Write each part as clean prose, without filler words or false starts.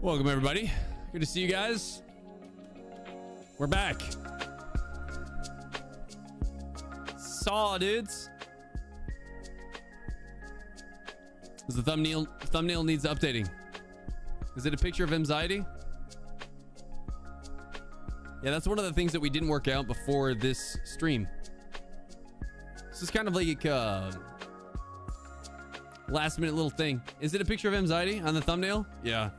Welcome, everybody. Good to see you guys. We're back. Saw, dudes. The thumbnail needs updating. Is it a picture of anxiety? Yeah, that's one of the things that we didn't work out before this stream. This is kind of like last minute little thing. Is it a picture of anxiety on the thumbnail? Yeah.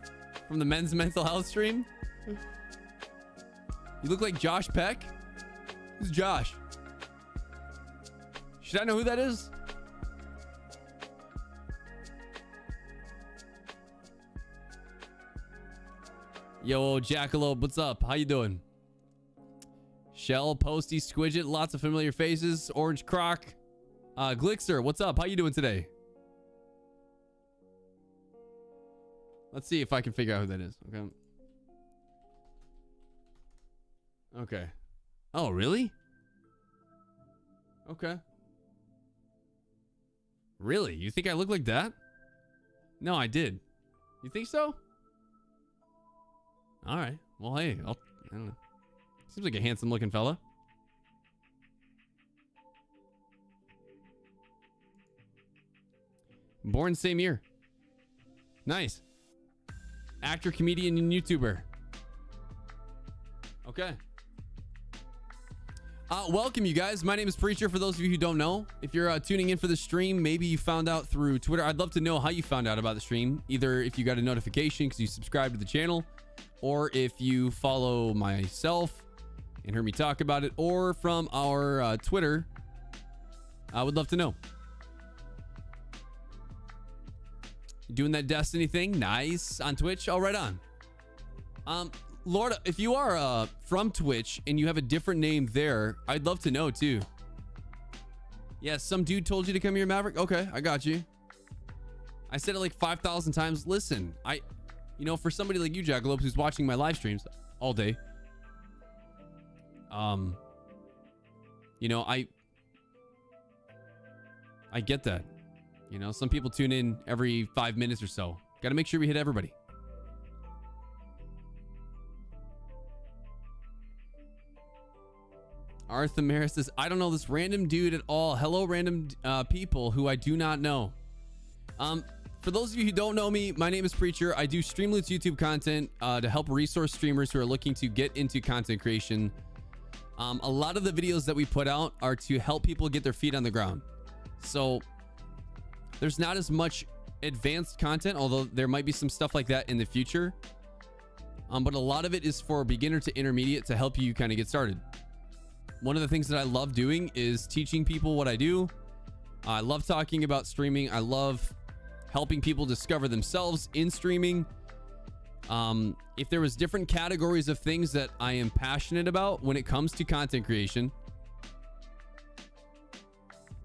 From the men's mental health stream? You look like Josh Peck? Who's Josh? Should I know who that is? Yo, Jackalope, what's up? How you doing? Shell, Posty, Squidget, lots of familiar faces. Orange Croc. Glixer, what's up? How you doing today? Let's see if I can figure out who that is. Okay. Okay. Oh, really? Okay. Really? You think I look like that? No, I did. You think so? All right. Well, hey, I don't know. Seems like a handsome looking fella. Born same year. Nice. Actor, comedian, and YouTuber. Okay. Welcome, you guys. My name is Preacher, for those of you who don't know. If you're tuning in for the stream, maybe you found out through Twitter. I'd love to know how you found out about the stream. Either if you got a notification because you subscribed to the channel, or if you follow myself and heard me talk about it, or from our Twitter. I would love to know. Doing that Destiny thing, nice, on Twitch. All right, on. Lord, if you are from Twitch and you have a different name there, I'd love to know too. Yeah, some dude told you to come here, Maverick. Okay, I got you. I said it like 5,000 times. Listen, you know, for somebody like you, Jackalope, who's watching my live streams all day, you know, I get that. You know, some people tune in every 5 minutes or so. Got to make sure we hit everybody. Arthur Maris says, I don't know this random dude at all. Hello, random people who I do not know. For those of you who don't know me, my name is Preacher. I do Streamloots YouTube content to help resource streamers who are looking to get into content creation. A lot of the videos that we put out are to help people get their feet on the ground. So there's not as much advanced content, although there might be some stuff like that in the future. But a lot of it is for beginner to intermediate to help you kind of get started. One of the things that I love doing is teaching people what I do. I love talking about streaming. I love helping people discover themselves in streaming. If there was different categories of things that I am passionate about when it comes to content creation,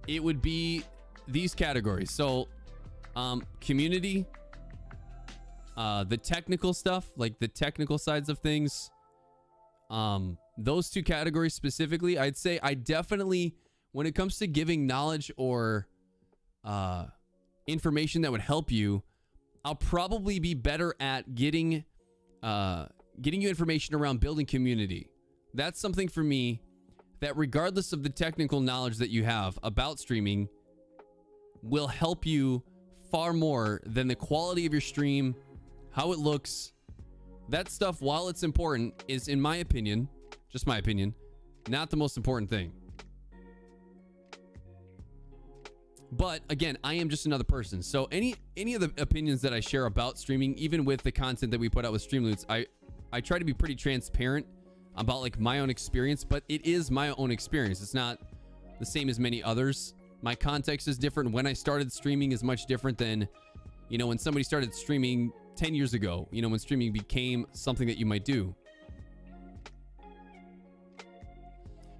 it would be these categories. So community, the technical stuff, like the technical sides of things, those two categories specifically. I'd say I definitely, when it comes to giving knowledge or information that would help you, I'll probably be better at getting you information around building community. That's something for me that, regardless of the technical knowledge that you have about streaming, will help you far more than the quality of your stream, how it looks. That stuff, while it's important, is, in my opinion, just my opinion, not the most important thing. But again, I am just another person. So any of the opinions that I share about streaming, even with the content that we put out with Streamloots, I try to be pretty transparent about like my own experience, but it is my own experience. It's not the same as many others. My context is different. When I started streaming is much different than, you know, when somebody started streaming 10 years ago, you know, when streaming became something that you might do.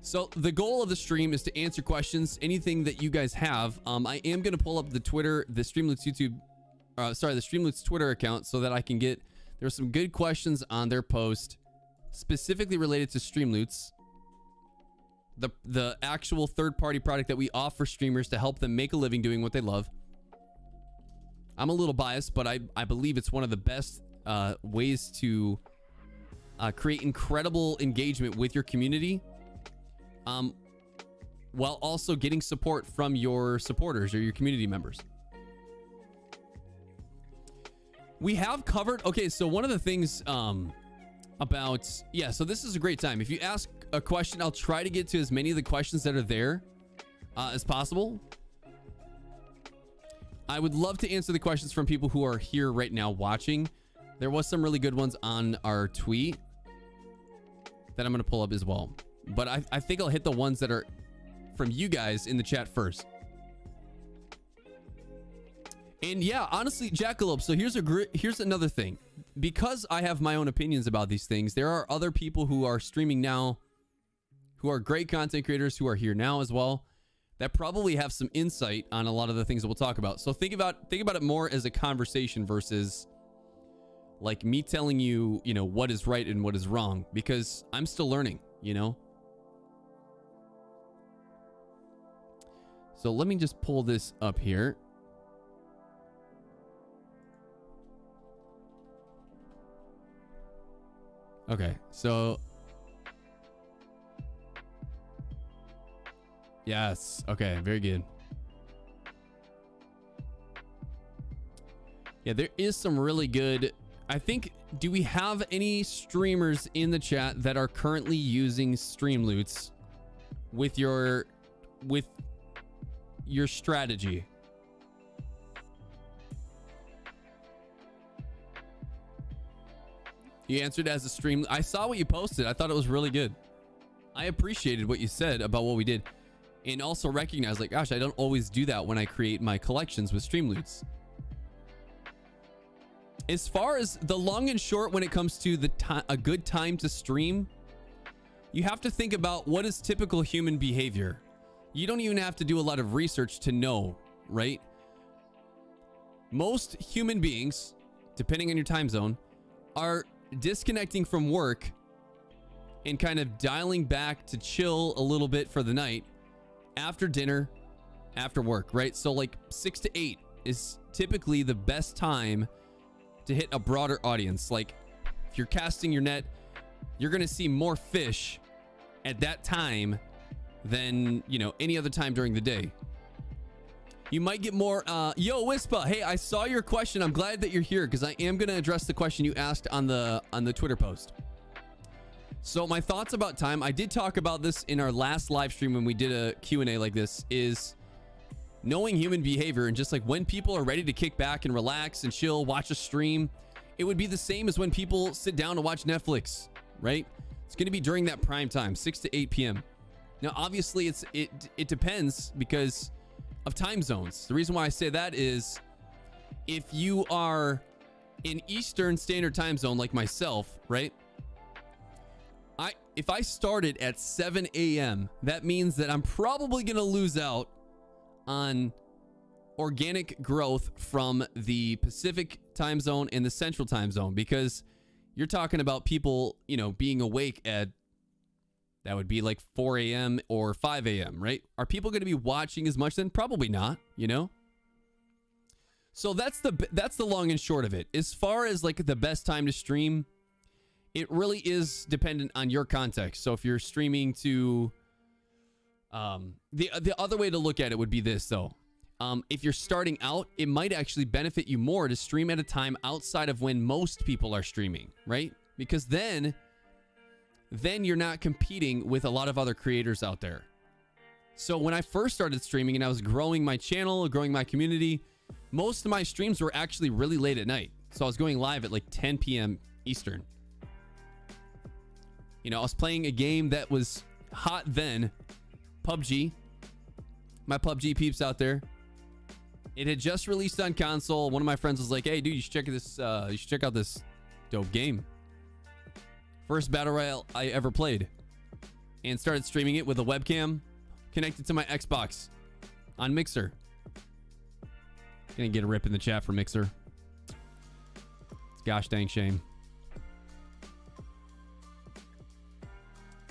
So the goal of the stream is to answer questions, anything that you guys have. I am going to pull up the Twitter, the Streamloots the Streamloots Twitter account, so that I can get, there's some good questions on their post specifically related to Streamloots, the actual third-party product that we offer streamers to help them make a living doing what they love. I'm a little biased, but I believe it's one of the best ways to create incredible engagement with your community, while also getting support from your supporters or your community members. We have covered, okay, so one of the things about, yeah, so this is a great time. If you ask a question, I'll try to get to as many of the questions that are there as possible. I would love to answer the questions from people who are here right now watching. There was some really good ones on our tweet that I'm going to pull up as well. But I think I'll hit the ones that are from you guys in the chat first. And yeah, honestly, Jackalope, so here's another thing. Because I have my own opinions about these things, there are other people who are streaming now who are great content creators who are here now as well that probably have some insight on a lot of the things that we'll talk about. So think about it more as a conversation versus like me telling you, you know, what is right and what is wrong, because I'm still learning, you know? So let me just pull this up here. Okay, so yes, okay, very good. Yeah, there is some really good, I think, do we have any streamers in the chat that are currently using Streamloots with your strategy? You answered as a stream. I saw what you posted. I thought it was really good. I appreciated what you said about what we did, and also recognize, like, gosh, I don't always do that when I create my collections with Streamloots. As far as the long and short when it comes to a good time to stream, you have to think about what is typical human behavior. You don't even have to do a lot of research to know, right? Most human beings, depending on your time zone, are disconnecting from work and kind of dialing back to chill a little bit for the night after dinner, after work, right? So like 6 to 8 is typically the best time to hit a broader audience. Like if you're casting your net, you're going to see more fish at that time than, you know, any other time during the day. You might get more. Yo, Wispa, hey, I saw your question. I'm glad that you're here because I am going to address the question you asked on the Twitter post. So my thoughts about time, I did talk about this in our last live stream when we did a Q&A like this, is knowing human behavior and just like when people are ready to kick back and relax and chill, watch a stream. It would be the same as when people sit down to watch Netflix, right? It's going to be during that prime time, 6 to 8 p.m. Now, obviously, it depends because of time zones. The reason why I say that is if you are in Eastern Standard Time Zone like myself, right? If I started at 7 a.m., that means that I'm probably going to lose out on organic growth from the Pacific Time Zone and the Central Time Zone, because you're talking about people, you know, being awake at, that would be like 4 a.m. or 5 a.m., right? Are people going to be watching as much then? Probably not, you know? So that's the long and short of it. As far as like the best time to stream, it really is dependent on your context. So if you're streaming to, the other way to look at it would be this though. If you're starting out, it might actually benefit you more to stream at a time outside of when most people are streaming, right? Because then you're not competing with a lot of other creators out there. So when I first started streaming and I was growing my channel, growing my community, most of my streams were actually really late at night. So I was going live at like 10 p.m. Eastern. You know, I was playing a game that was hot then, PUBG. My PUBG peeps out there. It had just released on console. One of my friends was like, "Hey, dude, you should check this. You should check out this dope game." First battle royale I ever played, and started streaming it with a webcam connected to my Xbox on Mixer. Gonna get a rip in the chat for Mixer. It's gosh dang shame.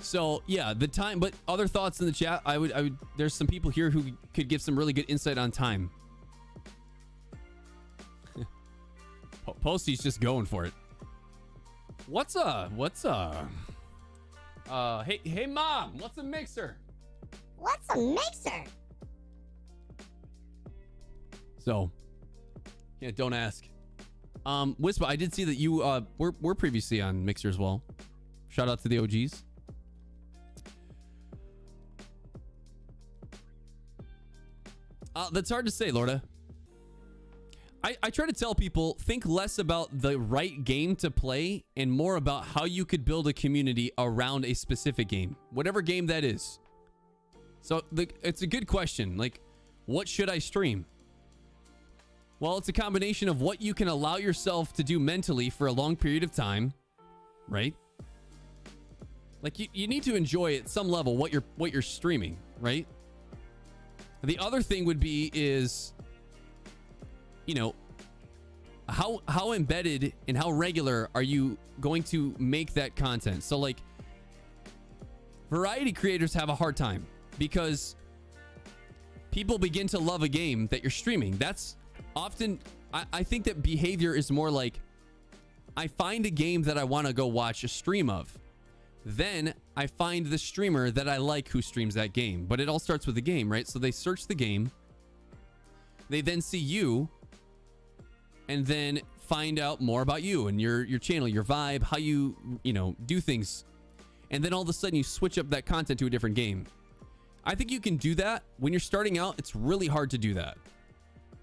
So yeah, the time, but other thoughts in the chat. I would, there's some people here who could give some really good insight on time. Posty's just going for it. What's hey mom, what's a mixer? What's a mixer? So, yeah, don't ask. Wispa, I did see that you were previously on Mixer as well. Shout out to the OGs. That's hard to say, Lorda. I try to tell people, think less about the right game to play and more about how you could build a community around a specific game, whatever game that is. So it's a good question. Like, what should I stream? Well, it's a combination of what you can allow yourself to do mentally for a long period of time, right? Like you need to enjoy at some level what you're streaming, right? The other thing would be is, you know, how embedded and how regular are you going to make that content? So like variety creators have a hard time because people begin to love a game that you're streaming. That's often, I think that behavior is more like, I find a game that I want to go watch a stream of. Then I find the streamer that I like who streams that game. But it all starts with the game, right? So they search the game. They then see you. And then find out more about you and your channel, your vibe, how you do things. And then all of a sudden you switch up that content to a different game. I think you can do that. When you're starting out, it's really hard to do that.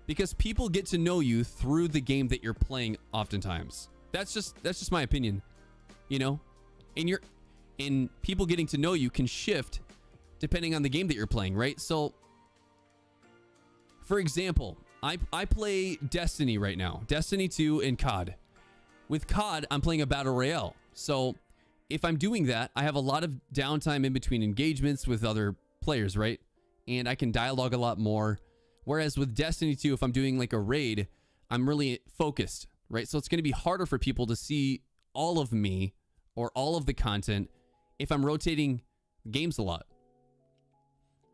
Because people get to know you through the game that you're playing oftentimes. That's just my opinion. You know? And people getting to know you can shift depending on the game that you're playing, right? So, for example, I play Destiny right now. Destiny 2 and COD. With COD, I'm playing a Battle Royale. So, if I'm doing that, I have a lot of downtime in between engagements with other players, right? And I can dialogue a lot more. Whereas with Destiny 2, if I'm doing like a raid, I'm really focused, right? So it's going to be harder for people to see all of me or all of the content if I'm rotating games a lot.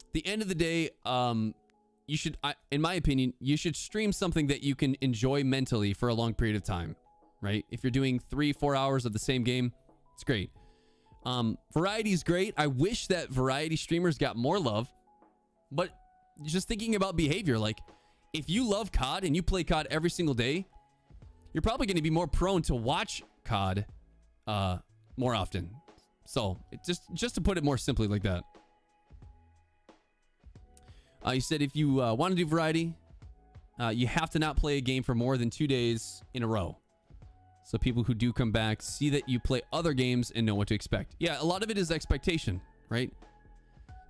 At the end of the day, you should, in my opinion, you should stream something that you can enjoy mentally for a long period of time, right? If you're doing 3-4 hours of the same game, it's great. Variety is great. I wish that variety streamers got more love, but just thinking about behavior, like if you love COD and you play COD every single day, you're probably going to be more prone to watch COD more often. So just to put it more simply like that. You said if you want to do variety, you have to not play a game for more than 2 days in a row. So people who do come back see that you play other games and know what to expect. Yeah, a lot of it is expectation, right?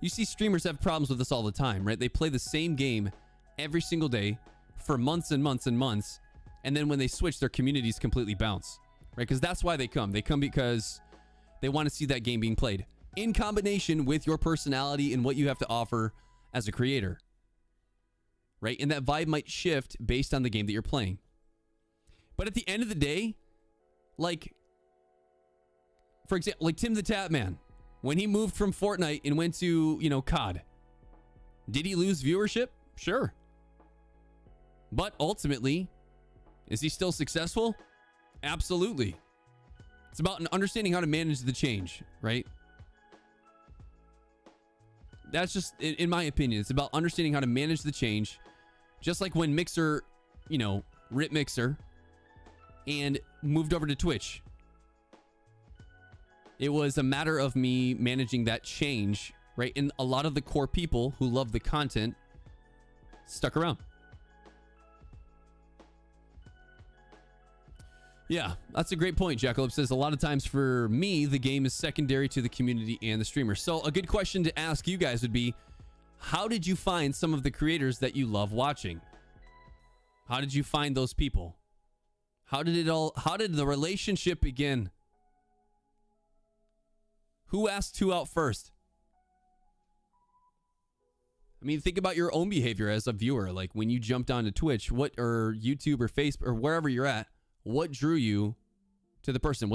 You see streamers have problems with this all the time, right? They play the same game every single day for months and months and months. And then when they switch, their communities completely bounce, right? Because that's why they come. They come because they want to see that game being played in combination with your personality and what you have to offer as a creator, right? And that vibe might shift based on the game that you're playing. But at the end of the day, like, for example, like Tim the Tapman, when he moved from Fortnite and went to, COD, did he lose viewership? Sure. But ultimately, is he still successful? Absolutely. It's about understanding how to manage the change, right? That's just, in my opinion, it's about understanding how to manage the change. Just like when Mixer, ripped Mixer and moved over to Twitch. It was a matter of me managing that change, right? And a lot of the core people who love the content stuck around. Yeah, that's a great point. Jackalope says a lot of times for me, the game is secondary to the community and the streamer. So a good question to ask you guys would be, how did you find some of the creators that you love watching? How did you find those people? How did the relationship begin? Who asked who out first? I mean, think about your own behavior as a viewer. Like when you jumped onto Twitch, or YouTube or Facebook or wherever you're at, what drew you to the person?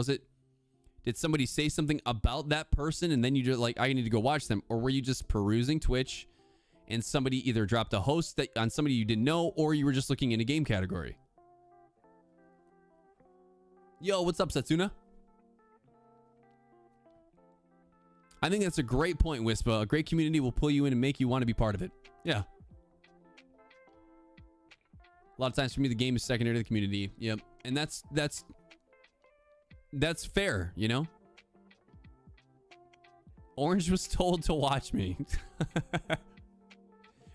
Did somebody say something about that person and then you just like, I need to go watch them? Or were you just perusing Twitch and somebody either dropped a host on somebody you didn't know, or you were just looking in a game category? Yo, what's up, Satsuna? I think that's a great point, Wispa. A great community will pull you in and make you want to be part of it. Yeah. A lot of times for me, the game is secondary to the community. Yep. And that's fair, you know? Orange was told to watch me.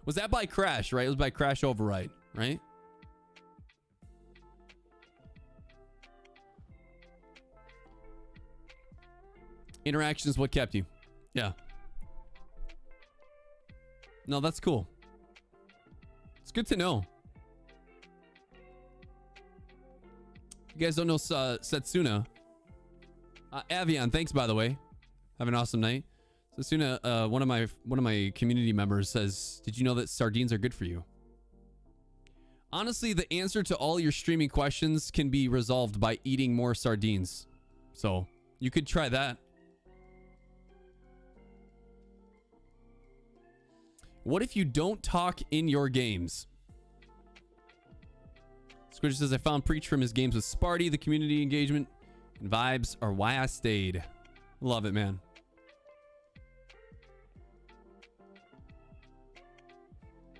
Was that by Crash, right? It was by Crash Override, right? Interaction is what kept you. Yeah. No, that's cool. It's good to know. You guys don't know Setsuna. Avion, thanks by the way. Have an awesome night. Setsuna, one of my community members says, "Did you know that sardines are good for you?" Honestly, the answer to all your streaming questions can be resolved by eating more sardines. So you could try that. What if you don't talk in your games? Squidger says, I found Preach from his games with Sparty. The community engagement and vibes are why I stayed. Love it, man.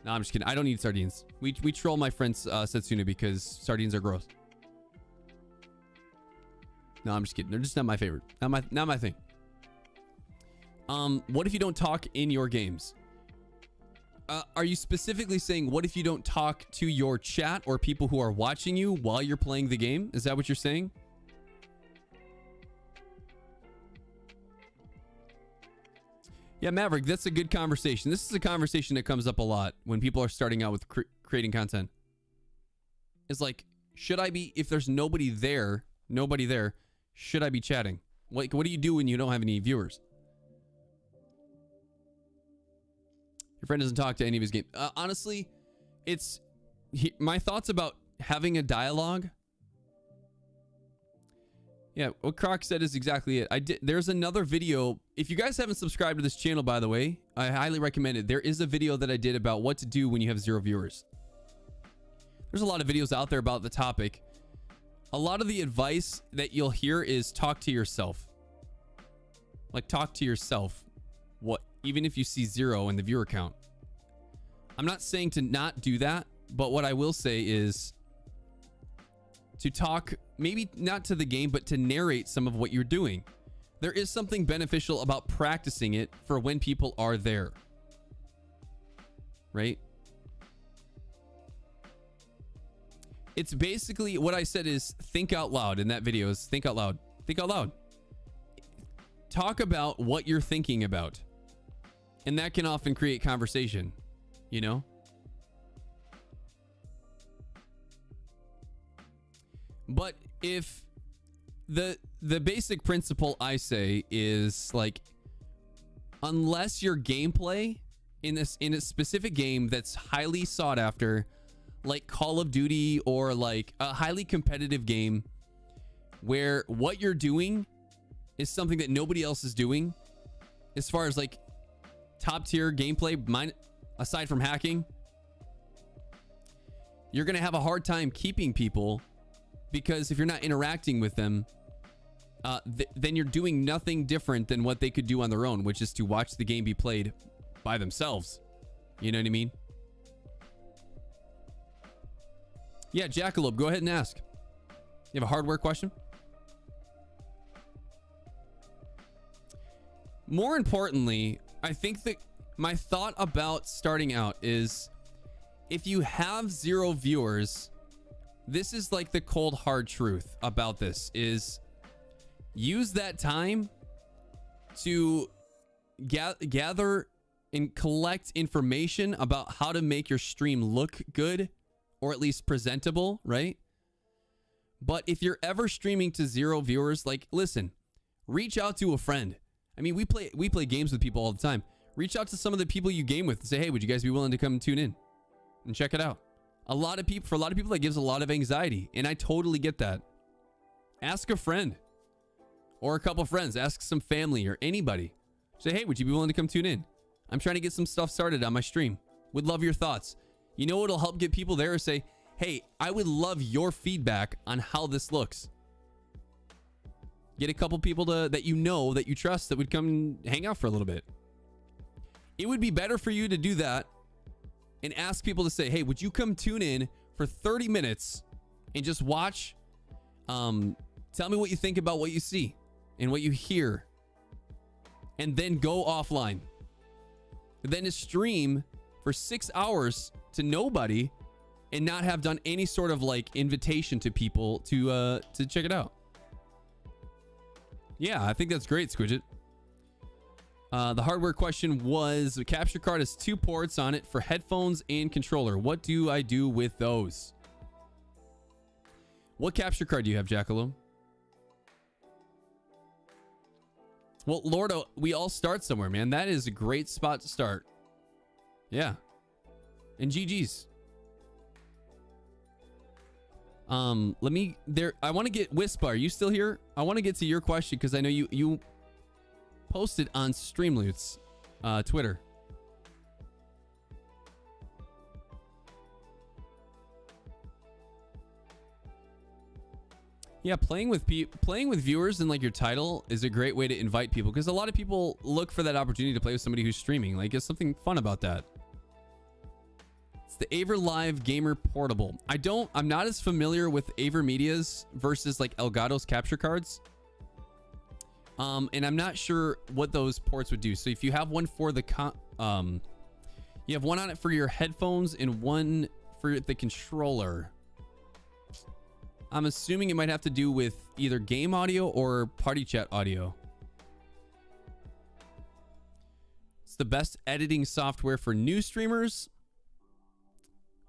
No, I'm just kidding. I don't eat sardines. We troll my friend Setsuna because sardines are gross. No, I'm just kidding. They're just not my favorite. Not my thing. What if you don't talk in your games? Are you specifically saying what if you don't talk to your chat or people who are watching you while you're playing the game? Is that what you're saying? Yeah, Maverick, that's a good conversation. This is a conversation that comes up a lot when people are starting out with creating content. It's like, should I be, if there's nobody there, should I be chatting? What do you do when you don't have any viewers? Your friend doesn't talk to any of his games. Honestly, my thoughts about having a dialogue. Yeah, what Croc said is exactly it. There's another video. If you guys haven't subscribed to this channel, by the way, I highly recommend it. There is a video that I did about what to do when you have 0 viewers. There's a lot of videos out there about the topic. A lot of the advice that you'll hear is talk to yourself. Like, talk to yourself. Even if you see 0 in the viewer count. I'm not saying to not do that, but what I will say is to talk, maybe not to the game, but to narrate some of what you're doing. There is something beneficial about practicing it for when people are there. Right? It's basically what I said is think out loud in that video is think out loud. Think out loud. Talk about what you're thinking about. And that can often create conversation, you know? But if the basic principle I say is like, unless your gameplay in a specific game that's highly sought after, like Call of Duty or like a highly competitive game where what you're doing is something that nobody else is doing, as far as like top tier gameplay, aside from hacking, you're going to have a hard time keeping people, because if you're not interacting with them, then you're doing nothing different than what they could do on their own, which is to watch the game be played by themselves. You know what I mean? Yeah, Jackalope, go ahead and ask. You have a hardware question? More importantly, I think that my thought about starting out is, if you have 0 viewers, this is like the cold hard truth about this is use that time to gather and collect information about how to make your stream look good, or at least presentable, right? But if you're ever streaming to 0 viewers, like, listen, reach out to a friend. I mean, we play games with people all the time. Reach out to some of the people you game with and say, hey, would you guys be willing to come and tune in and check it out? For a lot of people, that gives a lot of anxiety, and I totally get that. Ask a friend or a couple friends. Ask some family or anybody. Say, hey, would you be willing to come tune in? I'm trying to get some stuff started on my stream. Would love your thoughts. You know what'll help get people there? Is say, hey, I would love your feedback on how this looks. Get a couple people that you know, that you trust, that would come hang out for a little bit. It would be better for you to do that and ask people to say, hey, would you come tune in for 30 minutes and just watch? Tell me what you think about what you see and what you hear, and then go offline. Then to stream for 6 hours to nobody and not have done any sort of like invitation to people to check it out. Yeah, I think that's great, Squidget. The hardware question was, the capture card has 2 ports on it for headphones and controller. What do I do with those? What capture card do you have, Jackalope? Well, Lordo, we all start somewhere, man. That is a great spot to start. Yeah. And GG's. Let me there. I want to get Wispa. Are you still here? I want to get to your question because I know you posted on Streamloots Twitter. Yeah, playing with viewers and like your title is a great way to invite people, because a lot of people look for that opportunity to play with somebody who's streaming. Like, there's something fun about that. It's the Aver Live Gamer Portable. I'm not as familiar with Aver Media's versus like Elgato's capture cards. And I'm not sure what those ports would do. So if you have one for the you have one on it for your headphones and one for the controller. I'm assuming it might have to do with either game audio or party chat audio. It's the best editing software for new streamers.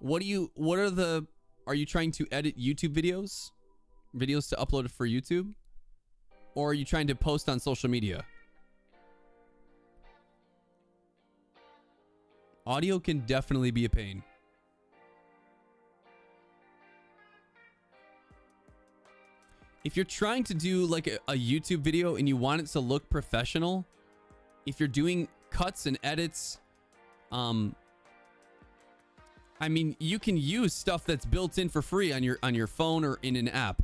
Are you trying to edit YouTube videos? Videos to upload for YouTube? Or are you trying to post on social media? Audio can definitely be a pain. If you're trying to do like a YouTube video and you want it to look professional, if you're doing cuts and edits, I mean, you can use stuff that's built in for free on your phone or in an app.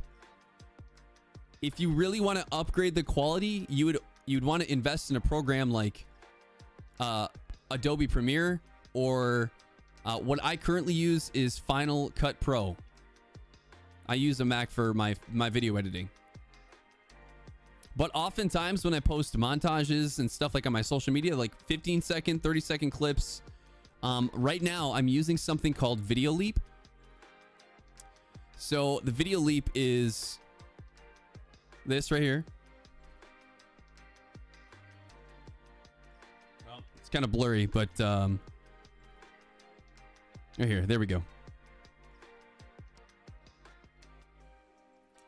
If you really want to upgrade the quality, you'd want to invest in a program like Adobe Premiere, or what I currently use is Final Cut Pro. I use a Mac for my video editing. But oftentimes when I post montages and stuff like on my social media, like 15-second, 30-second clips, right now I'm using something called Video Leap. So the Video Leap is this right here. Well, it's kind of blurry, but right here, there we go.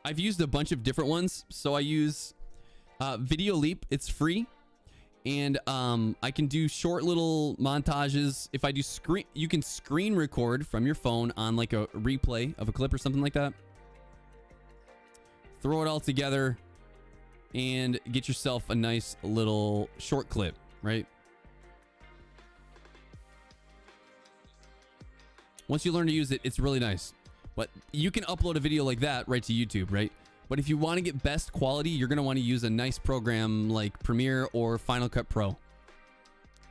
I've used a bunch of different ones. So I use Video Leap. It's free. And I can do short little montages. If I do you can screen record from your phone on like a replay of a clip or something like that. Throw it all together and get yourself a nice little short clip, right? Once you learn to use it, it's really nice. But you can upload a video like that right to YouTube, right? But if you want to get best quality, you're going to want to use a nice program like Premiere or Final Cut Pro.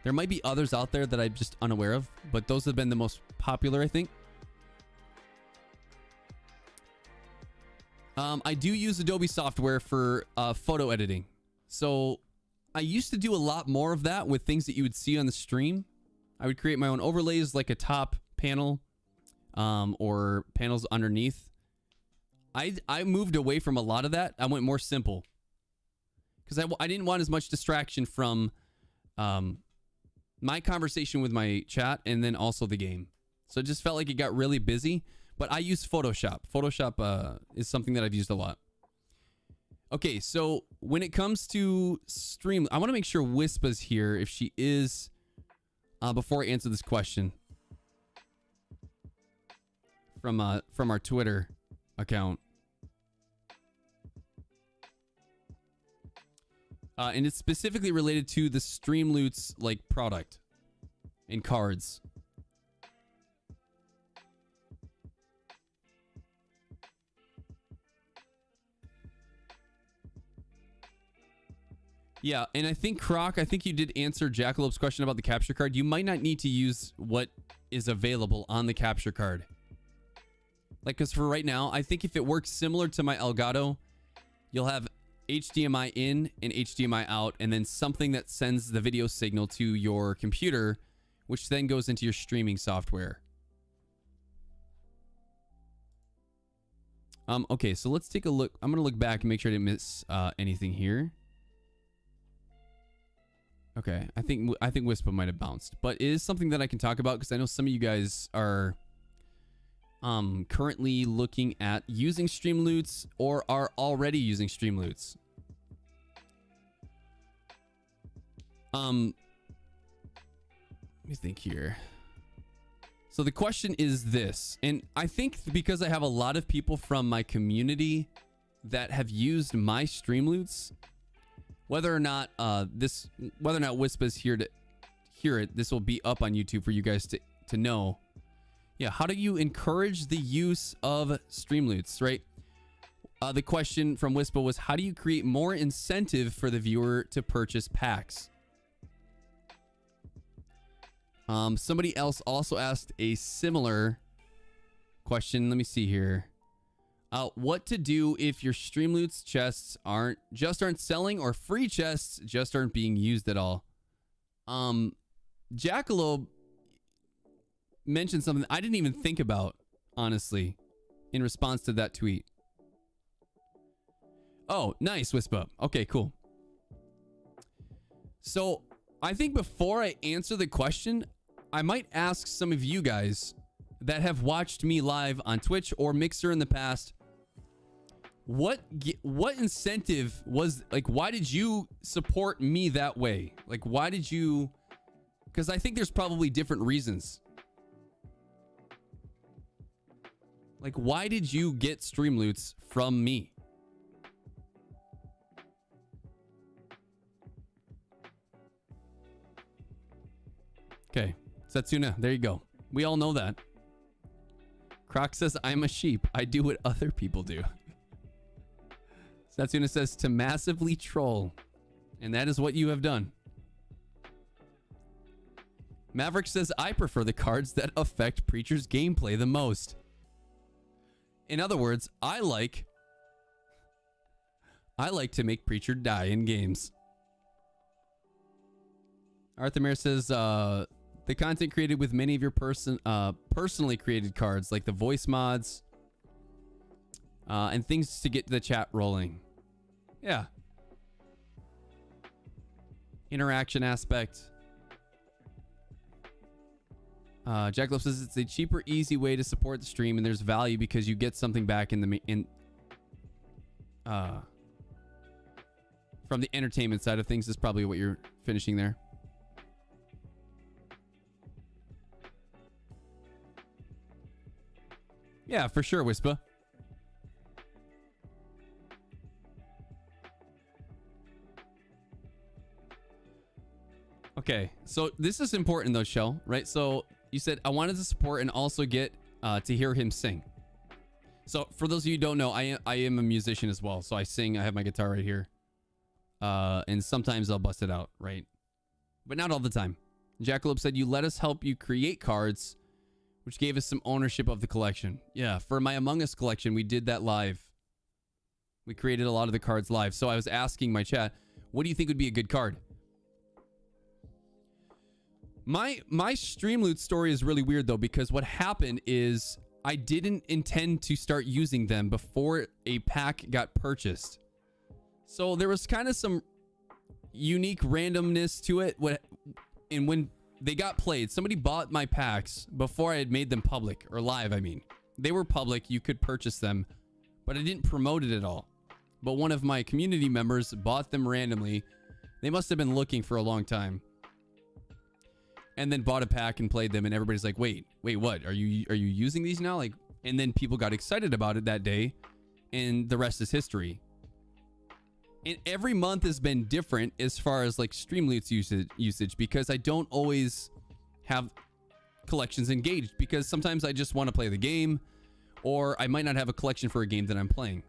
There might be others out there that I'm just unaware of, but those have been the most popular, I think. I do use Adobe software for photo editing. So I used to do a lot more of that with things that you would see on the stream. I would create my own overlays, like a top panel or panels underneath. I moved away from a lot of that. I went more simple because I didn't want as much distraction from my conversation with my chat and then also the game. So it just felt like it got really busy. But I use Photoshop. Photoshop is something that I've used a lot. Okay, so when it comes to stream, I want to make sure Wispa's here if she is before I answer this question from our Twitter account. And it's specifically related to the Streamloots like product and cards. Yeah, and I think Croc, I think you did answer Jackalop's question about the capture card. You might not need to use what is available on the capture card. Like, because for right now, I think if it works similar to my Elgato, you'll have HDMI in and HDMI out, and then something that sends the video signal to your computer, which then goes into your streaming software. Okay, so let's take a look. I'm going to look back and make sure I didn't miss anything here. Okay, I think Wispa might have bounced, but it is something that I can talk about because I know some of you guys are currently looking at using Streamloots or are already using Streamloots. Let me think here. So the question is this, and I think because I have a lot of people from my community that have used my Streamloots, whether or not Wispa's here to hear it, this will be up on YouTube for you guys to know. Yeah, how do you encourage the use of Streamloots, right? The question from Wispa was, how do you create more incentive for the viewer to purchase packs? Somebody else also asked a similar question. Let me see here. What to do if your Streamloots chests aren't selling, or free chests just aren't being used at all? Jackalope mentioned something I didn't even think about, honestly, in response to that tweet. Oh, nice, Wispa. Okay, cool. So I think before I answer the question, I might ask some of you guys that have watched me live on Twitch or Mixer in the past, what incentive was, like, why did you support me that way? Like, why did you? Because I think there's probably different reasons. Like, why did you get Streamloots from me? Okay, Setsuna, there you go. We all know that. Croc says, I'm a sheep. I do what other people do. Setsuna says, to massively troll. And that is what you have done. Maverick says, I prefer the cards that affect Preacher's gameplay the most. In other words, I like to make Preacher die in games. Arthur Mayer says, the content created with many of your personally created cards, like the voice mods, and things to get the chat rolling. Yeah. Interaction aspect. Jackalope says it's a cheaper, easy way to support the stream, and there's value because you get something back from the entertainment side of things is probably what you're finishing there. Yeah, for sure, Wispa. Okay, so this is important though, Shell, right? So you said I wanted to support and also get to hear him sing. So for those of you who don't know, I am a musician as well. So I sing, I have my guitar right here. And sometimes I'll bust it out, right? But not all the time. Jackalope said, you let us help you create cards, which gave us some ownership of the collection. Yeah, for my Among Us collection, we did that live. We created a lot of the cards live. So I was asking my chat, what do you think would be a good card? My Streamloots story is really weird though, because what happened is I didn't intend to start using them before a pack got purchased. So there was kind of some unique randomness to it. And when they got played, somebody bought my packs before I had made them public, or live, I mean. They were public, you could purchase them, but I didn't promote it at all. But one of my community members bought them randomly. They must have been looking for a long time. And then bought a pack and played them, and everybody's like, wait, what? Are you using these now? Like, and then people got excited about it that day, and the rest is history. And every month has been different as far as like Streamloots usage because I don't always have collections engaged, because sometimes I just want to play the game, or I might not have a collection for a game that I'm playing.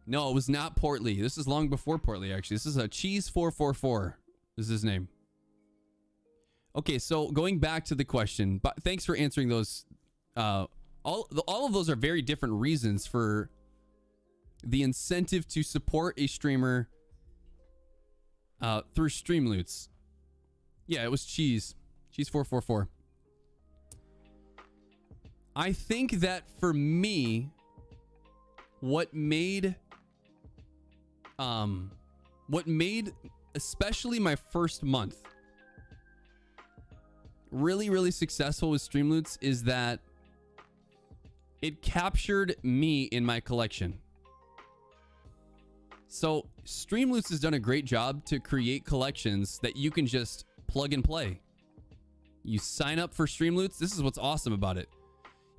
No, it was not Portly. This is long before Portly, actually. This is a Cheese444 is his name. Okay, so going back to the question, but thanks for answering those. All of those are very different reasons for the incentive to support a streamer through Streamloots. Yeah, it was Cheese444. I think that for me, what made especially my first month really successful with Streamloots is that it captured me in my collection. So Streamloots has done a great job to create collections that you can just plug and play. You sign up for Streamloots. This is what's awesome about it.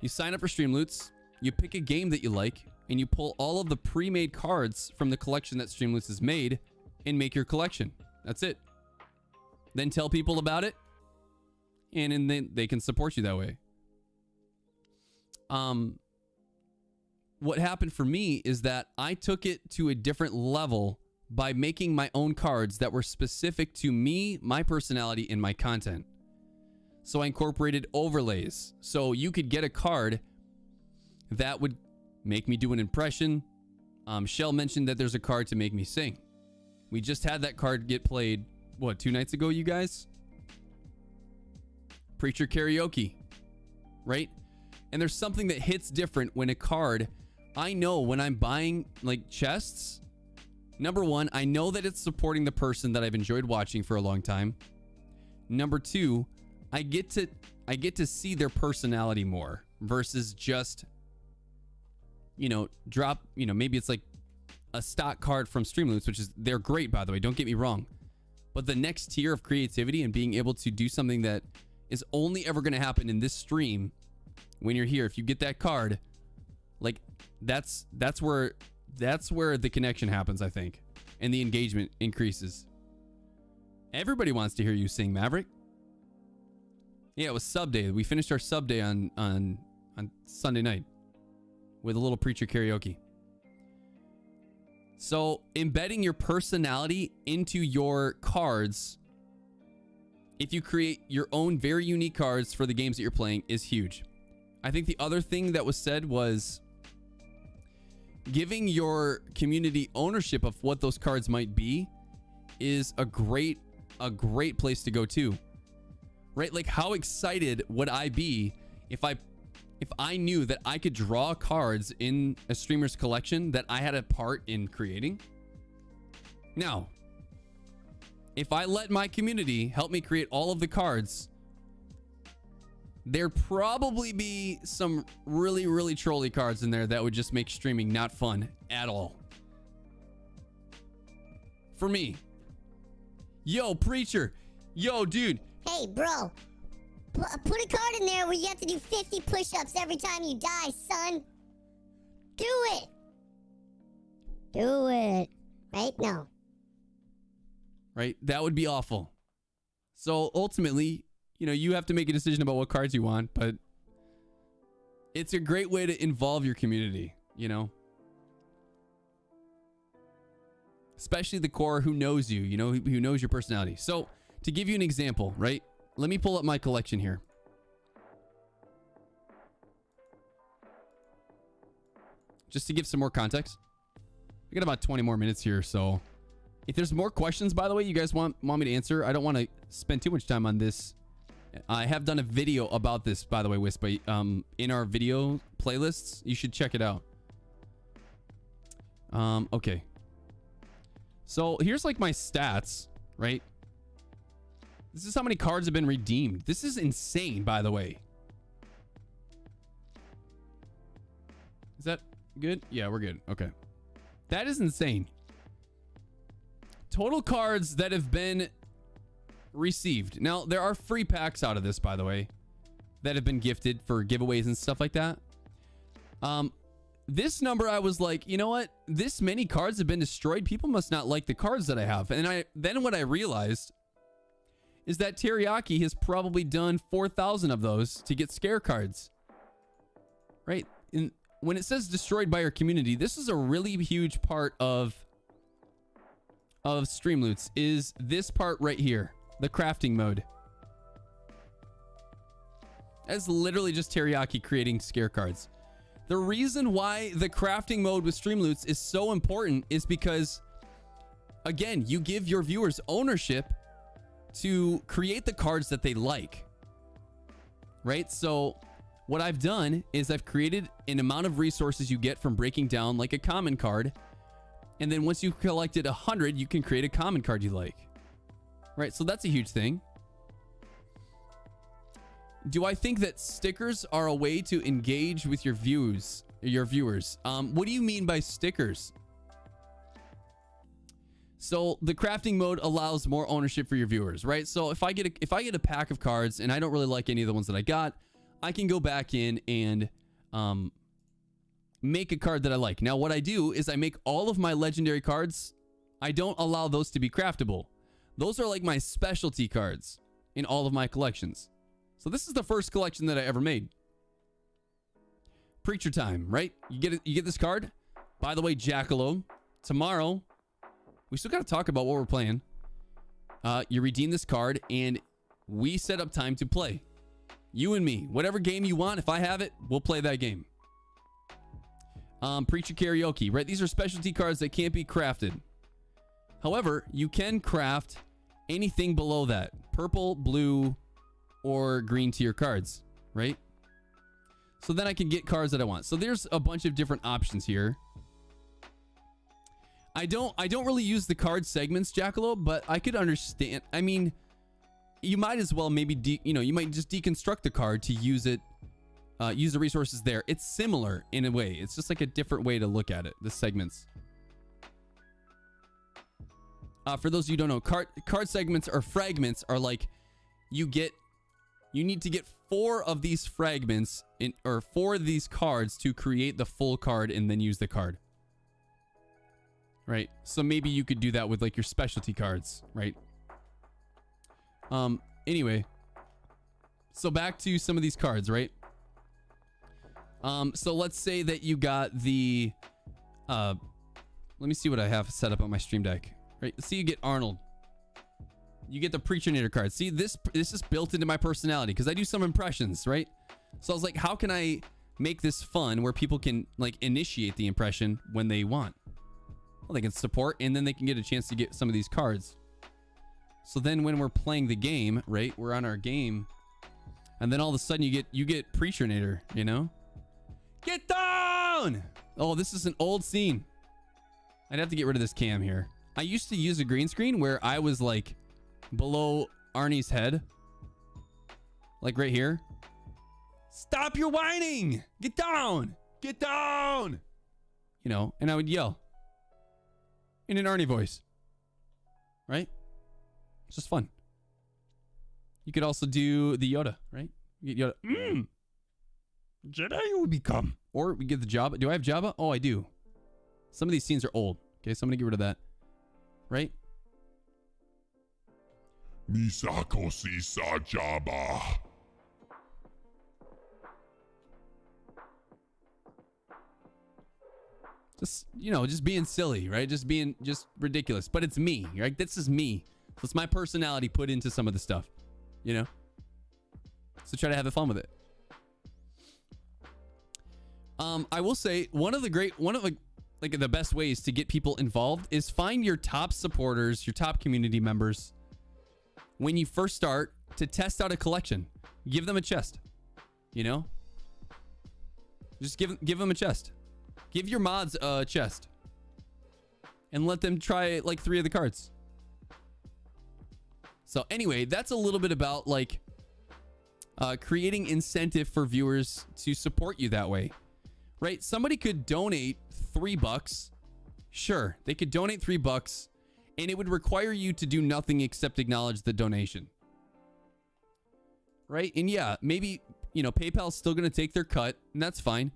You sign up for Streamloots, you pick a game that you like, and you pull all of the pre-made cards from the collection that Streamloots has made and make your collection. That's it. Then tell people about it, and then they can support you that way. What happened for me is that I took it to a different level by making my own cards that were specific to me, my personality, and my content. So I incorporated overlays. So you could get a card that would make me do an impression. Shell mentioned that there's a card to make me sing. We just had that card get played, what, 2 nights ago, you guys? Preacher Karaoke, right? And there's something that hits different when a card, I know when I'm buying like chests, number one, I know that it's supporting the person that I've enjoyed watching for a long time. Number two, I get to see their personality more versus just, you know, maybe it's like a stock card from Streamloots, which is, they're great, by the way, don't get me wrong. But the next tier of creativity and being able to do something that is only ever going to happen in this stream when you're here, if you get that card, like that's where the connection happens, I think, and the engagement increases. Everybody wants to hear you sing, Maverick. Yeah, it was sub day. We finished our sub day on Sunday night with a little Preacher Karaoke. So embedding your personality into your cards, if you create your own very unique cards for the games that you're playing, is huge. I think the other thing that was said was giving your community ownership of what those cards might be is a great place to go to. Right? Like, how excited would I be if I knew that I could draw cards in a streamer's collection that I had a part in creating? Now, if I let my community help me create all of the cards, there'd probably be some really trolly cards in there that would just make streaming not fun at all. For me. Yo, Preacher. Yo, dude. Hey, bro. Put a card in there where you have to do 50 push-ups every time you die, son. Do it. Do it. Right? No. Right? That would be awful. So ultimately, you know, you have to make a decision about what cards you want, but it's a great way to involve your community, you know? Especially the core who knows you, you know, who knows your personality. So to give you an example, right? Let me pull up my collection here. Just to give some more context. I got about 20 more minutes here, so if there's more questions, by the way, you guys want me to answer, I don't want to spend too much time on this. I have done a video about this, by the way, Wispa, in our video playlists. You should check it out. Okay. So here's like my stats, right? This is how many cards have been redeemed. This is insane, by the way. Is that good? Yeah, we're good. Okay. That is insane. Total cards that have been received. Now, there are free packs out of this, by the way, that have been gifted for giveaways and stuff like that. This number, I was like, you know what? This many cards have been destroyed. People must not like the cards that I have. And then what I realized is that Teriyaki has probably done 4,000 of those to get scare cards. Right? And when it says destroyed by our community, this is a really huge part of Streamloots, is this part right here, the crafting mode. That's literally just Teriyaki creating scare cards. The reason why the crafting mode with Streamloots is so important is because, again, you give your viewers ownership to create the cards that they like, right? So what I've done is I've created an amount of resources you get from breaking down like a common card. And then once you've collected 100, you can create a common card you like, right? So that's a huge thing. Do I think that stickers are a way to engage with your viewers? What do you mean by stickers? So the crafting mode allows more ownership for your viewers, right? So if I get a pack of cards and I don't really like any of the ones that I got, I can go back in and make a card that I like. Now what I do is I make all of my legendary cards. I don't allow those to be craftable. Those are like my specialty cards in all of my collections. So this is the first collection that I ever made. Preacher time, right? You get this card. By the way, Jackalope, tomorrow, we still got to talk about what we're playing. You redeem this card and we set up time to play. You and me, whatever game you want. If I have it, we'll play that game. Preacher karaoke, right? These are specialty cards that can't be crafted. However, you can craft anything below that. Purple, blue, or green tier cards, right? So then I can get cards that I want. So there's a bunch of different options here. I don't really use the card segments, Jackalope, but I could understand. I mean, you might as well maybe you might just deconstruct the card to use it, use the resources there. It's similar in a way. It's just like a different way to look at it, the segments. For those of you who don't know, card segments or fragments are like you need to get 4 of these fragments or 4 of these cards to create the full card and then use the card. Right? So maybe you could do that with like your specialty cards, right? Anyway, so back to some of these cards, right? So let's say that you got the let me see what I have set up on my stream deck. Right? See, you get Arnold. You get the PreacherFTW card. See, this is built into my personality because I do some impressions, right? So I was like, how can I make this fun where people can like initiate the impression when they want? Well, they can support and then they can get a chance to get some of these cards. So then when we're playing the game, right? We're on our game and then all of a sudden you get PreacherFTW, you know? Get down! Oh, this is an old scene. I'd have to get rid of this cam here. I used to use a green screen where I was like below Arnie's head, like right here. Stop your whining! Get down! Get down! You know, and I would yell in an Arnie voice, right? It's just fun. You could also do the Yoda, right? You get Yoda. Jedi you will become. Or we get the Jabba. Do I have Jabba? Oh, I do. Some of these scenes are old. Okay, so I'm gonna get rid of that. Right? Misako Sisa Jabba. Just, you know, just being silly, right? Just being just ridiculous. But it's me, right? This is me. So it's my personality put into some of the stuff, you know? So try to have fun with it. I will say one of the best ways to get people involved is find your top supporters, your top community members when you first start to test out a collection. Give them a chest, you know? Just give them a chest. Give your mods a chest and let them try like 3 of the cards. So anyway, that's a little bit about like creating incentive for viewers to support you that way, right? Somebody could donate $3. Sure, they could donate $3 and it would require you to do nothing except acknowledge the donation, right? And yeah, maybe, you know, PayPal's still going to take their cut and that's fine.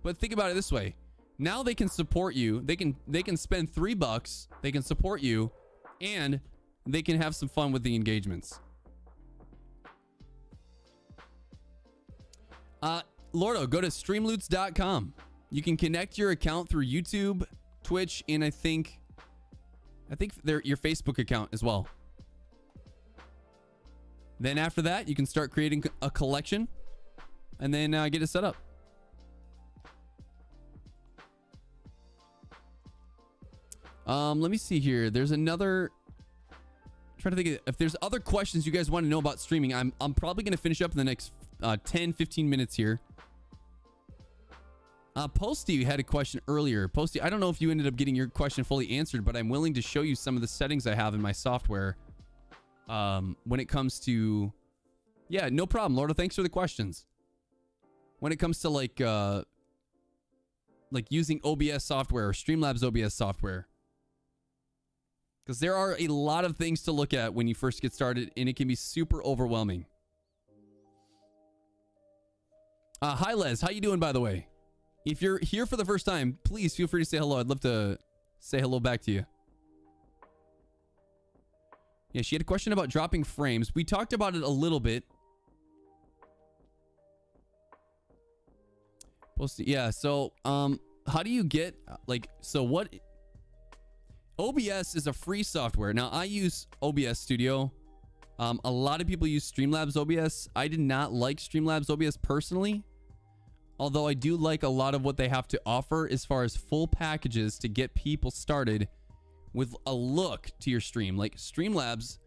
But think about it this way. Now they can support you. They can spend $3. They can support you and they can have some fun with the engagements. Lordo, go to streamloots.com. You can connect your account through YouTube, Twitch, and I think your Facebook account as well. Then after that, you can start creating a collection and then get it set up. Let me see here. There's another. I'm trying to think if there's other questions you guys want to know about streaming. I'm probably going to finish up in the next 10-15 minutes here. Posty had a question earlier. Posty, I don't know if you ended up getting your question fully answered, but I'm willing to show you some of the settings I have in my software when it comes to... Yeah, no problem, Lorda. Thanks for the questions. When it comes to like using OBS software or Streamlabs OBS software. Because there are a lot of things to look at when you first get started, and it can be super overwhelming. Hi, Les. How you doing, by the way? If you're here for the first time, please feel free to say hello. I'd love to say hello back to you. Yeah, she had a question about dropping frames. We talked about it a little bit. Yeah, so how do you get what OBS is a free software. Now I use OBS Studio. A lot of people use Streamlabs OBS. I did not like Streamlabs OBS personally, although I do like a lot of what they have to offer as far as full packages to get people started with a look to your stream. Like Streamlabs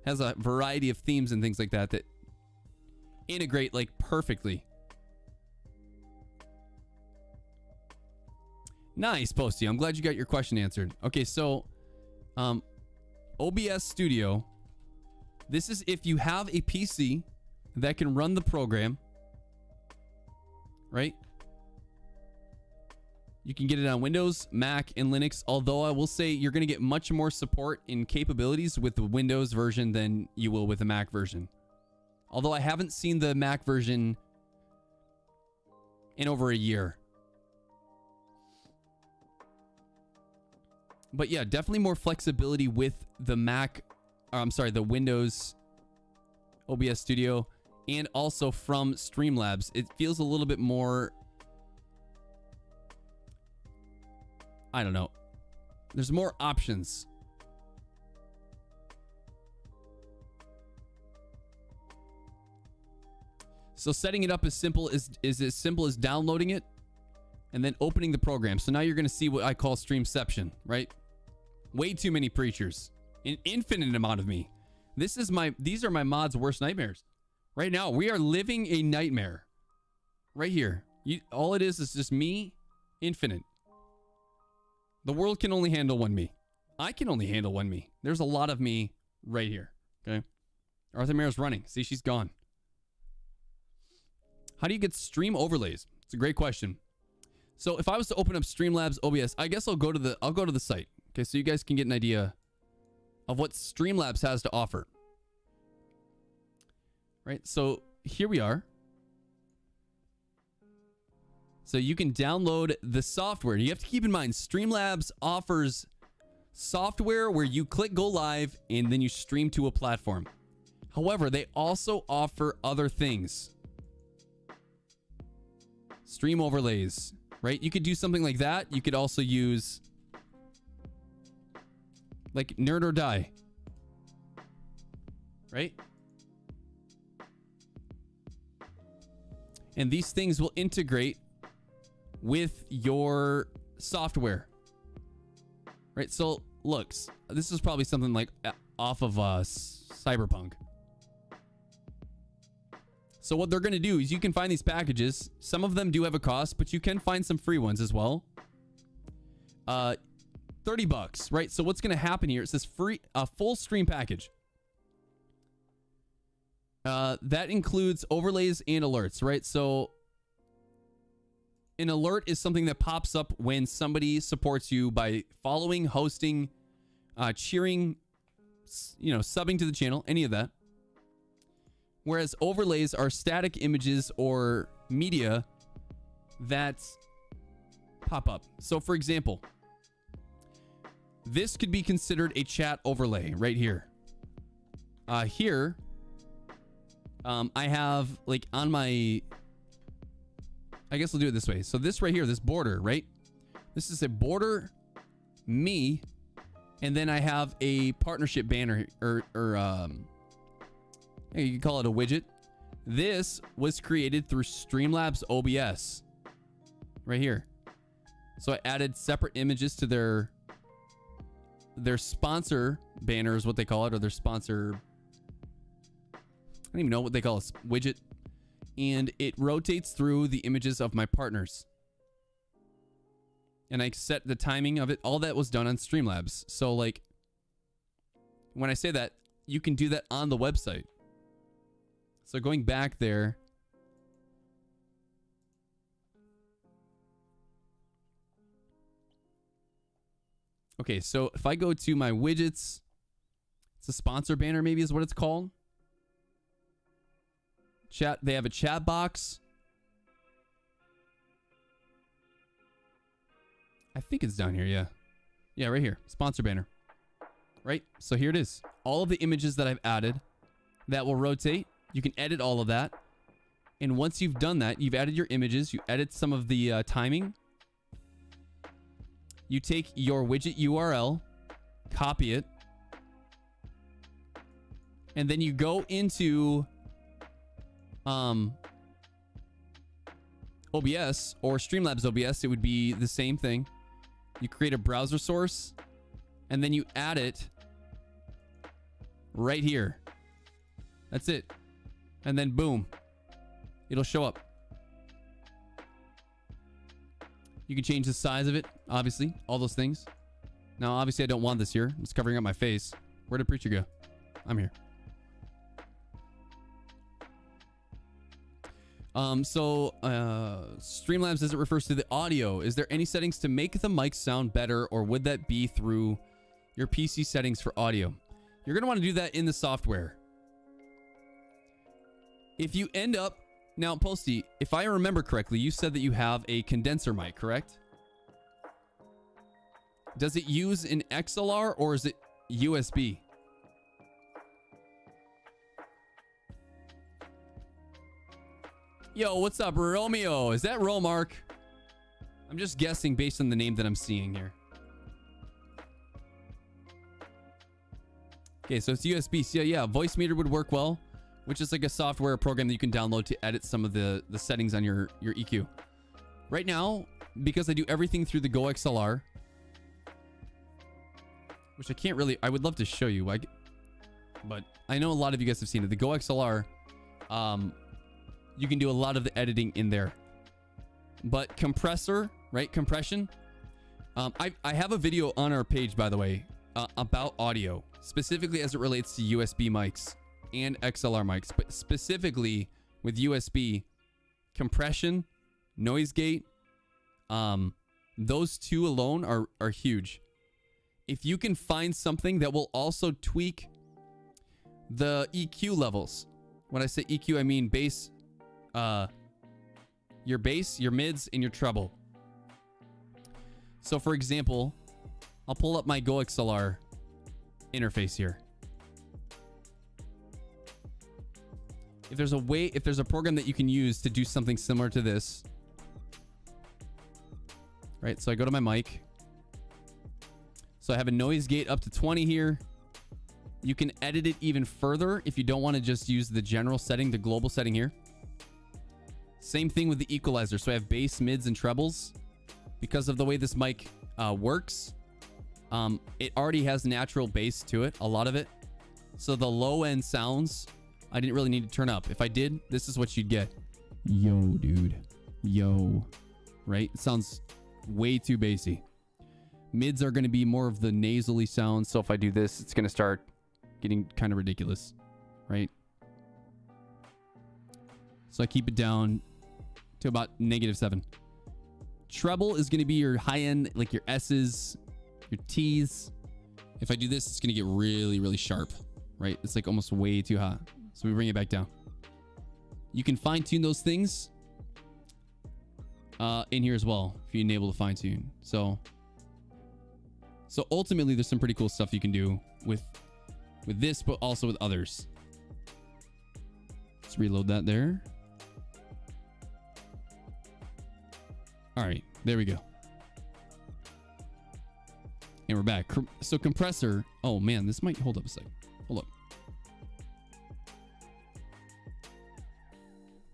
has a variety of themes and things like that that integrate like perfectly. Nice, Posty. I'm glad you got your question answered. Okay, so OBS Studio. This is if you have a PC that can run the program, right? You can get it on Windows, Mac, and Linux, although I will say you're going to get much more support in capabilities with the Windows version than you will with the Mac version. Although I haven't seen the Mac version in over a year. But yeah, definitely more flexibility with the the Windows OBS Studio, and also from Streamlabs. It feels a little bit more, I don't know. There's more options. So setting it up is as simple as downloading it and then opening the program. So now you're going to see what I call Streamception, right? Way too many preachers. An infinite amount of me. These are my mod's worst nightmares. Right now, we are living a nightmare. Right here. All it is just me, infinite. The world can only handle one me. I can only handle one me. There's a lot of me right here. Okay? Arthur Mare's running. See, she's gone. How do you get stream overlays? It's a great question. So if I was to open up Streamlabs OBS, I guess I'll go to the site. Okay, so you guys can get an idea of what Streamlabs has to offer. Right, so here we are. So you can download the software. You have to keep in mind, Streamlabs offers software where you click go live and then you stream to a platform. However, they also offer other things. Stream overlays, right? You could do something like that. You could also use like Nerd or Die, right? And these things will integrate with your software, right? So look, this is probably something like off of Cyberpunk. So what they're going to do is you can find these packages. Some of them do have a cost, but you can find some free ones as well. $30, right? So what's going to happen here? It says free, full stream package. That includes overlays and alerts, right? So an alert is something that pops up when somebody supports you by following, hosting, cheering, subbing to the channel, any of that. Whereas overlays are static images or media that pop up. So for example, this could be considered a chat overlay right here. Here, I have like on my I guess we'll do it this way. So this right here, this border, right? This is a border, me, and then I have a partnership banner or you can call it a widget. This was created through Streamlabs OBS right here. So I added separate images to their sponsor banner is what they call it, or their sponsor, I don't even know what they call it, widget. And it rotates through the images of my partners. And I set the timing of it. All that was done on Streamlabs. So like, when I say that, you can do that on the website. So going back there, okay, so if I go to my widgets, it's a sponsor banner maybe is what it's called. Chat, they have a chat box. I think it's down here, yeah. Yeah, right here, sponsor banner. Right, so here it is. All of the images that I've added that will rotate. You can edit all of that. And once you've done that, you've added your images, you edit some of the timing. You take your widget URL, copy it, and then you go into OBS or Streamlabs OBS. It would be the same thing. You create a browser source, and then you add it right here. That's it. And then boom, it'll show up. You can change the size of it, obviously, all those things. Now, obviously, I don't want this here. It's covering up my face. Where did Preacher go? I'm here. Streamlabs as it refers to the audio. Is there any settings to make the mic sound better, or would that be through your PC settings for audio? You're going to want to do that in the software. If you end up... Now, Posty, if I remember correctly, you said that you have a condenser mic, correct? Does it use an XLR or is it USB? Yo, what's up, Romeo? Is that Romark? I'm just guessing based on the name that I'm seeing here. Okay, so it's USB. So yeah, voice meter would work well, which is like a software program that you can download to edit some of the settings on your EQ. Right now, because I do everything through the Go XLR, which I can't really, I would love to show you, but I know a lot of you guys have seen it. The Go XLR, you can do a lot of the editing in there. But compressor, right? Compression. I have a video on our page, by the way, about audio, specifically as it relates to USB mics and XLR mics, but specifically with USB, compression, noise gate, those two alone are huge. If you can find something that will also tweak the EQ levels. When I say EQ, I mean bass, your bass, your mids, and your treble. So for example, I'll pull up my Go XLR interface here. If there's a program that you can use to do something similar to this, right? So I go to my mic. So I have a noise gate up to 20 here. You can edit it even further if you don't want to just use the general setting, the global setting here. Same thing with the equalizer. So I have bass, mids, and trebles. Because of the way this mic works, it already has natural bass to it, a lot of it. So the low end sounds, I didn't really need to turn up. If I did, this is what you'd get. Yo, dude. Yo. Right? It sounds way too bassy. Mids are going to be more of the nasally sounds. So if I do this, it's going to start getting kind of ridiculous. Right? So I keep it down to about -7. Treble is going to be your high end, like your S's, your T's. If I do this, it's going to get really, really sharp. Right? It's like almost way too hot. So we bring it back down. You can fine tune those things in here as well if you enable to fine tune. So ultimately, there's some pretty cool stuff you can do with this, but also with others. Let's reload that there. All right, there we go. And we're back. So compressor. Oh man, this might hold up a sec. Hold up.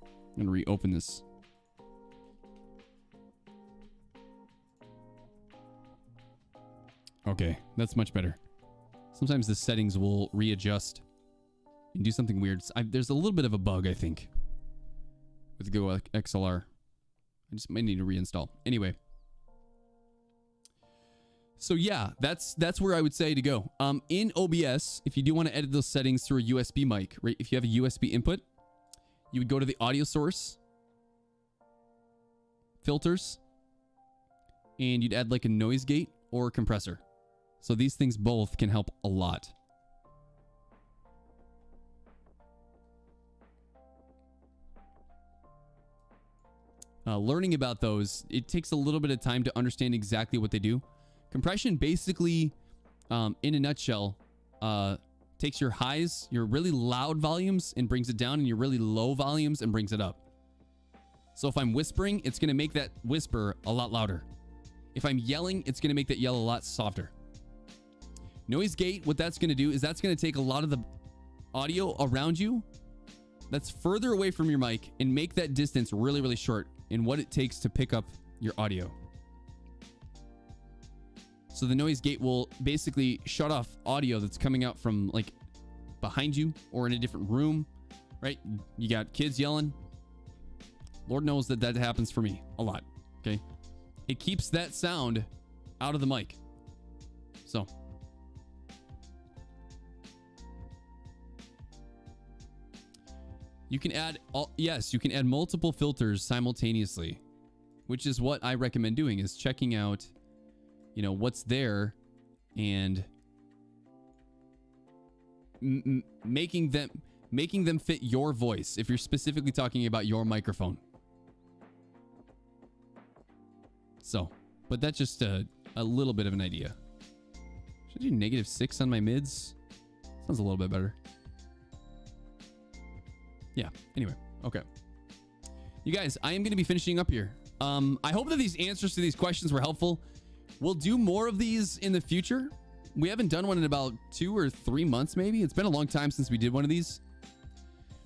I'm gonna reopen this. Okay, that's much better. Sometimes the settings will readjust and do something weird. There's a little bit of a bug, I think, with Go XLR. I just might need to reinstall. Anyway. So yeah, that's where I would say to go. In OBS, if you do want to edit those settings through a USB mic, right? If you have a USB input, you would go to the audio source, filters, and you'd add like a noise gate or a compressor. So these things both can help a lot. Learning about those, it takes a little bit of time to understand exactly what they do. Compression basically, in a nutshell, takes your highs, your really loud volumes, and brings it down, and your really low volumes and brings it up. So if I'm whispering, it's going to make that whisper a lot louder. If I'm yelling, it's going to make that yell a lot softer. Noise gate, what that's going to do is that's going to take a lot of the audio around you that's further away from your mic and make that distance really, really short in what it takes to pick up your audio. So the noise gate will basically shut off audio that's coming out from like behind you or in a different room, right? You got kids yelling. Lord knows that that happens for me a lot, okay? It keeps that sound out of the mic. So you can add, yes, you can add multiple filters simultaneously, which is what I recommend doing, is checking out, you know, what's there and making them fit your voice if you're specifically talking about your microphone. So, but that's just a little bit of an idea. Should I do -6 on my mids? Sounds a little bit better. Yeah, anyway, okay. You guys, I am going to be finishing up here. I hope that these answers to these questions were helpful. We'll do more of these in the future. We haven't done one in about 2 or 3 months, maybe. It's been a long time since we did one of these.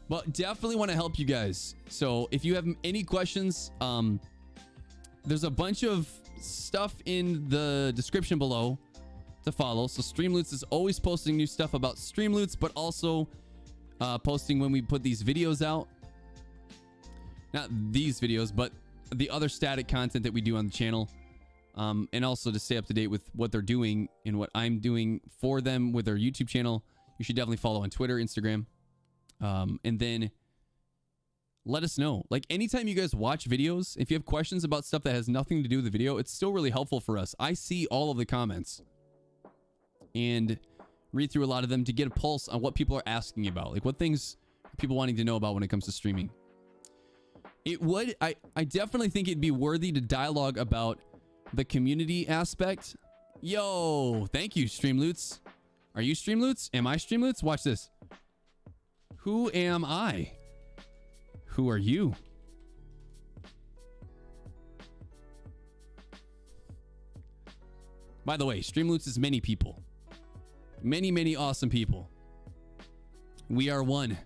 But definitely want to help you guys. So if you have any questions, there's a bunch of stuff in the description below to follow. So Streamloots is always posting new stuff about Streamloots, but also posting when we put these videos out. Not these videos, but the other static content that we do on the channel. And also to stay up to date with what they're doing and what I'm doing for them with their YouTube channel. You should definitely follow on Twitter, Instagram. And then let us know. Like anytime you guys watch videos, if you have questions about stuff that has nothing to do with the video, it's still really helpful for us. I see all of the comments and read through a lot of them to get a pulse on what people are asking about. Like what things are people wanting to know about when it comes to streaming. I definitely think it'd be worthy to dialogue about the community aspect. Yo, thank you, Streamloots. Are you Streamloots? Am I Streamloots? Watch this. Who am I? Who are you? By the way, Streamloots is many people. Many, many awesome people. We are one.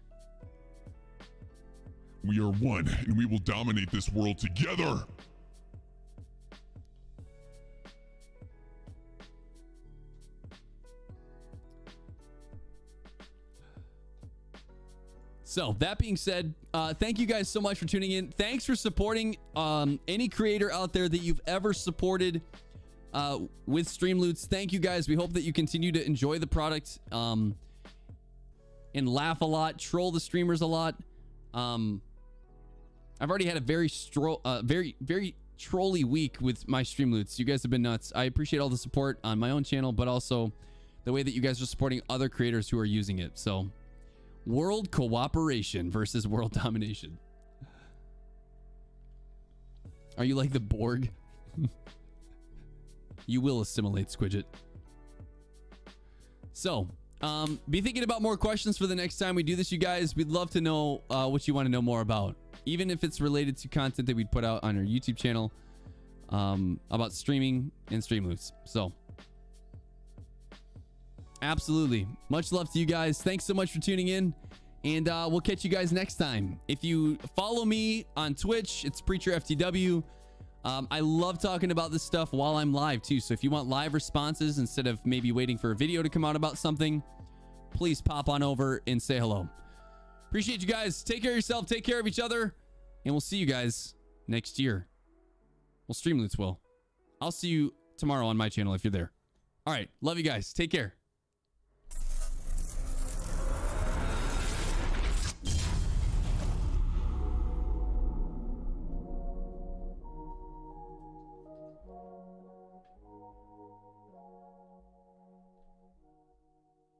We are one, and we will dominate this world together. So that being said, thank you guys so much for tuning in. Thanks for supporting any creator out there that you've ever supported with Streamloots. Thank you guys. We hope that you continue to enjoy the product and laugh a lot, troll the streamers a lot. I've already had a very trolly week with my Streamloots. You guys have been nuts. I appreciate all the support on my own channel, but also the way that you guys are supporting other creators who are using it. So world cooperation versus world domination. Are you like the Borg? You will assimilate, Squidget. So, be thinking about more questions for the next time we do this, you guys. We'd love to know what you want to know more about, even if it's related to content that we put out on our YouTube channel. about streaming and Streamloots. So absolutely, much love to you guys. Thanks so much for tuning in, and we'll catch you guys next time. If you follow me on Twitch, it's PreacherFTW. I love talking about this stuff while I'm live too. So if you want live responses instead of maybe waiting for a video to come out about something, please pop on over and say hello. Appreciate you guys. Take care of yourself, take care of each other, and we'll see you guys next year. Well, Streamloots will. I'll see you tomorrow on my channel if you're there. All right, love you guys. Take care.